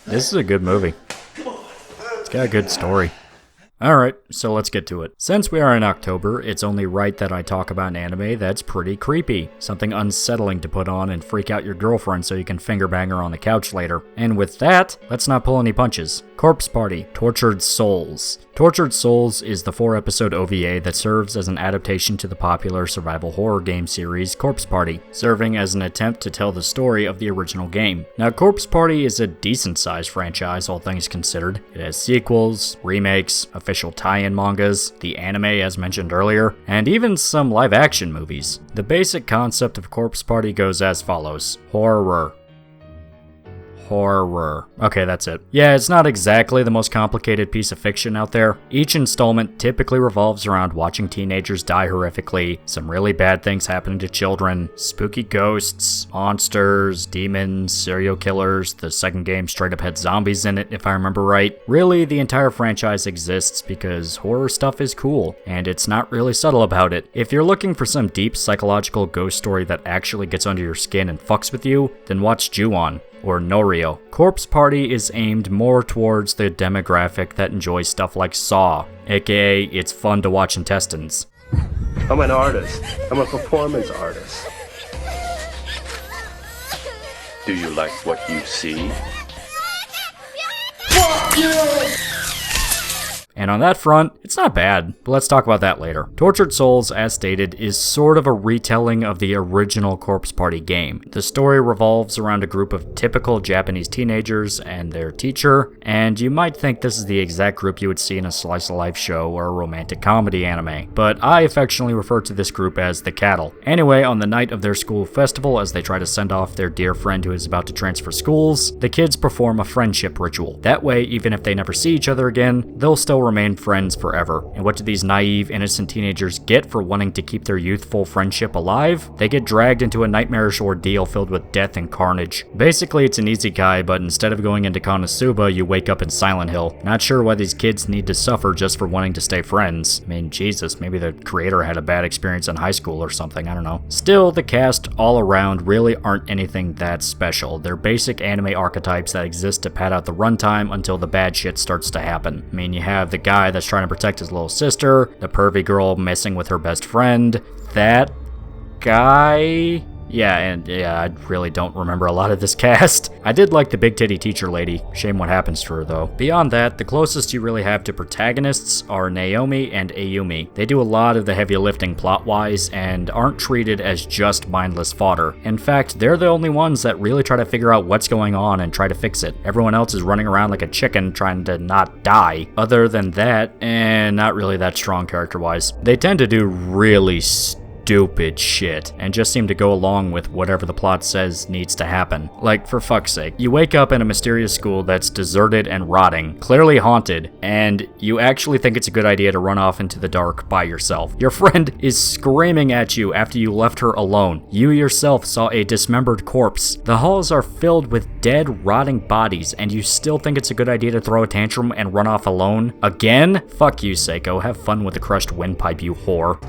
This is a good movie. It's got a good story. Alright, so let's get to it. Since we are in October, it's only right that I talk about an anime that's pretty creepy. Something unsettling to put on and freak out your girlfriend so you can finger bang her on the couch later. And with that, let's not pull any punches. Corpse Party, Tortured Souls. Tortured Souls is the 4-episode OVA that serves as an adaptation to the popular survival horror game series Corpse Party, serving as an attempt to tell the story of the original game. Now, Corpse Party is a decent-sized franchise, all things considered. It has sequels, remakes, official tie-in mangas, the anime as mentioned earlier, and even some live-action movies. The basic concept of Corpse Party goes as follows. Horror. Okay, that's it. Yeah, it's not exactly the most complicated piece of fiction out there. Each installment typically revolves around watching teenagers die horrifically, some really bad things happening to children, spooky ghosts, monsters, demons, serial killers. The second game straight up had zombies in it, if I remember right. Really, the entire franchise exists because horror stuff is cool, and it's not really subtle about it. If you're looking for some deep psychological ghost story that actually gets under your skin and fucks with you, then watch Ju-on. Or Norio. Corpse Party is aimed more towards the demographic that enjoys stuff like Saw, aka it's fun to watch intestines. I'm an artist. I'm a performance artist. Do you like what you see? Fuck you! And on that front, it's not bad, but let's talk about that later. Tortured Souls, as stated, is sort of a retelling of the original Corpse Party game. The story revolves around a group of typical Japanese teenagers and their teacher, and you might think this is the exact group you would see in a slice-of-life show or a romantic comedy anime, but I affectionately refer to this group as the Cattle. Anyway, on the night of their school festival, as they try to send off their dear friend who is about to transfer schools, the kids perform a friendship ritual. That way, even if they never see each other again, they'll still remain friends forever. And what do these naive, innocent teenagers get for wanting to keep their youthful friendship alive? They get dragged into a nightmarish ordeal filled with death and carnage. Basically, it's an isekai, but instead of going into Konosuba, you wake up in Silent Hill. Not sure why these kids need to suffer just for wanting to stay friends. I mean, Jesus, maybe the creator had a bad experience in high school or something, I don't know. Still, the cast all around really aren't anything that special. They're basic anime archetypes that exist to pad out the runtime until the bad shit starts to happen. I mean, you have the guy that's trying to protect his little sister, the pervy girl messing with her best friend, that guy. Yeah, I really don't remember a lot of this cast. I did like the big titty teacher lady. Shame what happens to her, though. Beyond that, the closest you really have to protagonists are Naomi and Ayumi. They do a lot of the heavy lifting plot-wise and aren't treated as just mindless fodder. In fact, they're the only ones that really try to figure out what's going on and try to fix it. Everyone else is running around like a chicken trying to not die. Other than that, not really that strong character-wise. They tend to do really stupid shit and just seem to go along with whatever the plot says needs to happen. Like, for fuck's sake, you wake up in a mysterious school that's deserted and rotting, clearly haunted, and you actually think it's a good idea to run off into the dark by yourself. Your friend is screaming at you after you left her alone. You yourself saw a dismembered corpse. The halls are filled with dead, rotting bodies, and you still think it's a good idea to throw a tantrum and run off alone? Again? Fuck you, Seiko. Have fun with the crushed windpipe, you whore.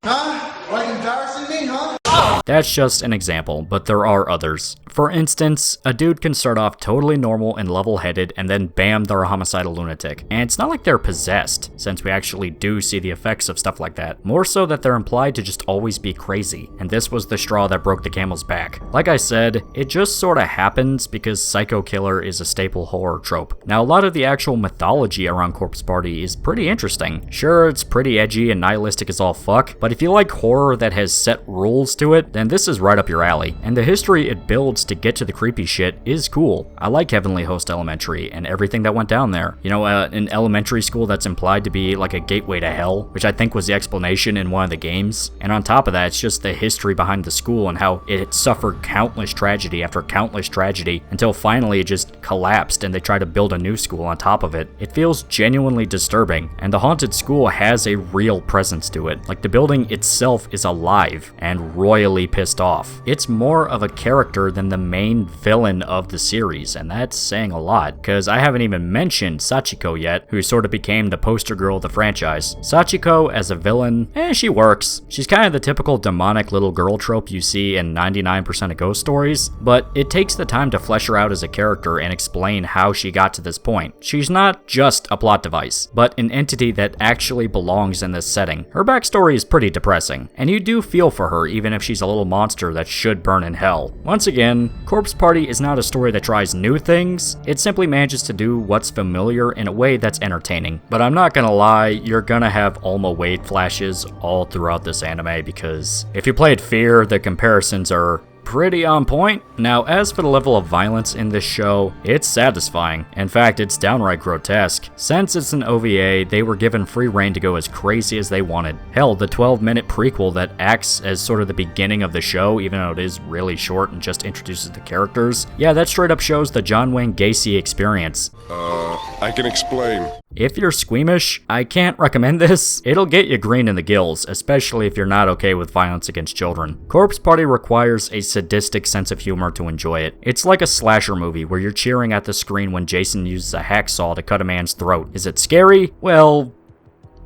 Huh? Like embarrassing me, huh? That's just an example, but there are others. For instance, a dude can start off totally normal and level-headed, and then bam, they're a homicidal lunatic. And it's not like they're possessed, since we actually do see the effects of stuff like that. More so that they're implied to just always be crazy, and this was the straw that broke the camel's back. Like I said, it just sorta happens because psycho killer is a staple horror trope. Now, a lot of the actual mythology around Corpse Party is pretty interesting. Sure, it's pretty edgy and nihilistic as all fuck, but if you like horror that has set rules to it, then this is right up your alley. And the history it builds to get to the creepy shit is cool. I like Heavenly Host Elementary and everything that went down there. You know, an elementary school that's implied to be like a gateway to hell, which I think was the explanation in one of the games. And on top of that, it's just the history behind the school and how it suffered countless tragedy after countless tragedy until finally it just collapsed and they tried to build a new school on top of it. It feels genuinely disturbing, and the haunted school has a real presence to it. Like, the building itself is alive and royally really pissed off. It's more of a character than the main villain of the series, and that's saying a lot, because I haven't even mentioned Sachiko yet, who sort of became the poster girl of the franchise. Sachiko as a villain, she works. She's kind of the typical demonic little girl trope you see in 99% of ghost stories, but it takes the time to flesh her out as a character and explain how she got to this point. She's not just a plot device, but an entity that actually belongs in this setting. Her backstory is pretty depressing, and you do feel for her even if she's a little monster that should burn in hell. Once again, Corpse Party is not a story that tries new things, it simply manages to do what's familiar in a way that's entertaining. But I'm not gonna lie, you're gonna have Alma Wade flashes all throughout this anime, because if you played Fear, the comparisons are pretty on point. Now, as for the level of violence in this show, it's satisfying. In fact, it's downright grotesque. Since it's an OVA, they were given free rein to go as crazy as they wanted. Hell, the 12-minute prequel that acts as sort of the beginning of the show, even though it is really short and just introduces the characters, yeah, that straight up shows the John Wayne Gacy experience. I can explain. If you're squeamish, I can't recommend this. It'll get you green in the gills, especially if you're not okay with violence against children. Corpse Party requires a sadistic sense of humor to enjoy it. It's like a slasher movie where you're cheering at the screen when Jason uses a hacksaw to cut a man's throat. Is it scary? Well,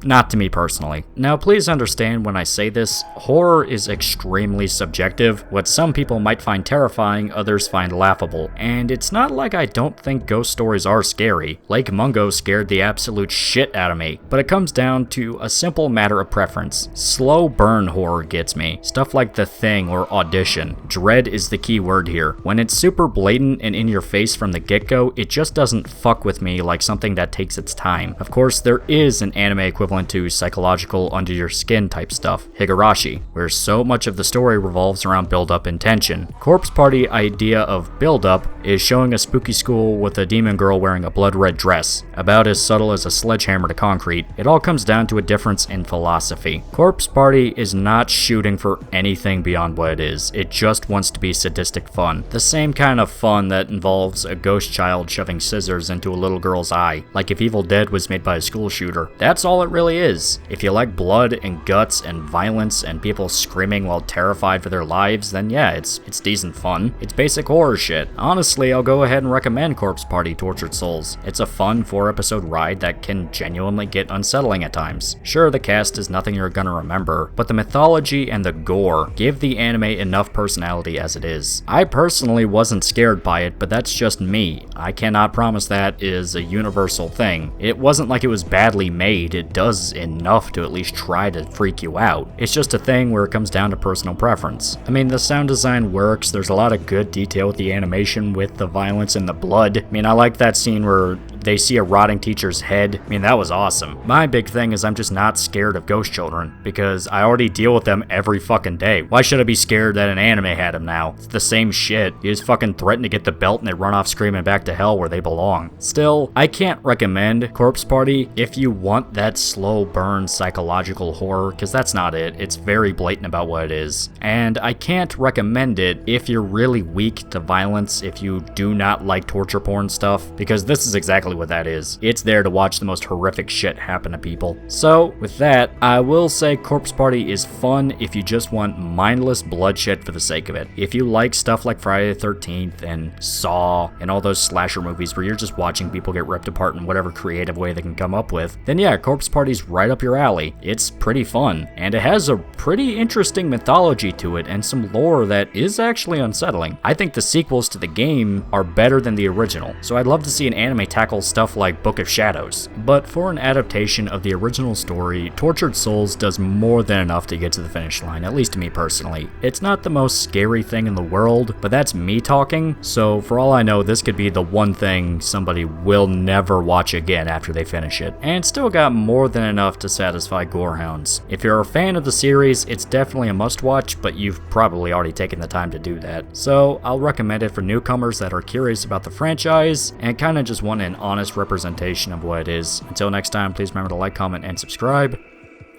not to me personally. Now, please understand when I say this, horror is extremely subjective. What some people might find terrifying, others find laughable. And it's not like I don't think ghost stories are scary. Lake Mungo scared the absolute shit out of me. But it comes down to a simple matter of preference. Slow burn horror gets me. Stuff like The Thing or Audition. Dread is the key word here. When it's super blatant and in your face from the get-go, it just doesn't fuck with me like something that takes its time. Of course, there is an anime equivalent to psychological under your skin type stuff, Higurashi, where so much of the story revolves around build-up and tension. Corpse Party idea of build-up is showing a spooky school with a demon girl wearing a blood-red dress, about as subtle as a sledgehammer to concrete. It all comes down to a difference in philosophy. Corpse Party is not shooting for anything beyond what it is, it just wants to be sadistic fun. The same kind of fun that involves a ghost child shoving scissors into a little girl's eye, like if Evil Dead was made by a school shooter. That's all it really is. If you like blood and guts and violence and people screaming while terrified for their lives, then yeah, it's decent fun. It's basic horror shit. Honestly, I'll go ahead and recommend Corpse Party Tortured Souls. It's a fun 4-episode ride that can genuinely get unsettling at times. Sure, the cast is nothing you're gonna remember, but the mythology and the gore give the anime enough personality as it is. I personally wasn't scared by it, but that's just me. I cannot promise that is a universal thing. It wasn't like it was badly made, it does enough to at least try to freak you out. It's just a thing where it comes down to personal preference. I mean, the sound design works, there's a lot of good detail with the animation, with the violence and the blood. I mean, I like that scene where they see a rotting teacher's head. I mean, that was awesome. My big thing is I'm just not scared of ghost children, because I already deal with them every fucking day. Why should I be scared that an anime had them now? It's the same shit. You just fucking threaten to get the belt and they run off screaming back to hell where they belong. Still, I can't recommend Corpse Party if you want that slow burn psychological horror, because that's not it. It's very blatant about what it is. And I can't recommend it if you're really weak to violence, if you do not like torture porn stuff, because this is exactly what that is. It's there to watch the most horrific shit happen to people. So, with that, I will say Corpse Party is fun if you just want mindless bloodshed for the sake of it. If you like stuff like Friday the 13th and Saw and all those slasher movies where you're just watching people get ripped apart in whatever creative way they can come up with, then yeah, Corpse Party's right up your alley. It's pretty fun, and it has a pretty interesting mythology to it and some lore that is actually unsettling. I think the sequels to the game are better than the original, so I'd love to see an anime tackle stuff like Book of Shadows. But for an adaptation of the original story, Tortured Souls does more than enough to get to the finish line, at least to me personally. It's not the most scary thing in the world, but that's me talking, so for all I know, this could be the one thing somebody will never watch again after they finish it, and still got more than enough to satisfy gorehounds. If you're a fan of the series, it's definitely a must-watch, but you've probably already taken the time to do that. So I'll recommend it for newcomers that are curious about the franchise and kind of just want an honest representation of what it is. Until next time, please remember to like, comment, and subscribe.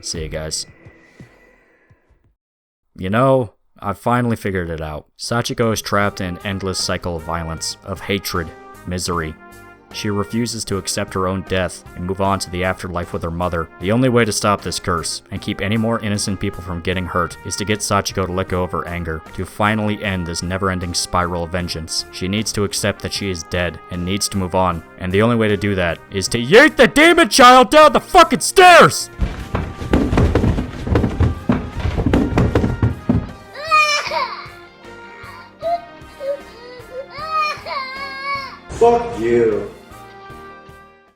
See you guys. You know, I've finally figured it out. Sachiko is trapped in an endless cycle of violence, of hatred, misery, She refuses to accept her own death and move on to the afterlife with her mother. The only way to stop this curse and keep any more innocent people from getting hurt is to get Sachiko to let go of her anger, to finally end this never-ending spiral of vengeance. She needs to accept that she is dead and needs to move on, and the only way to do that is to yeet the demon child down the fucking stairs! Fuck you.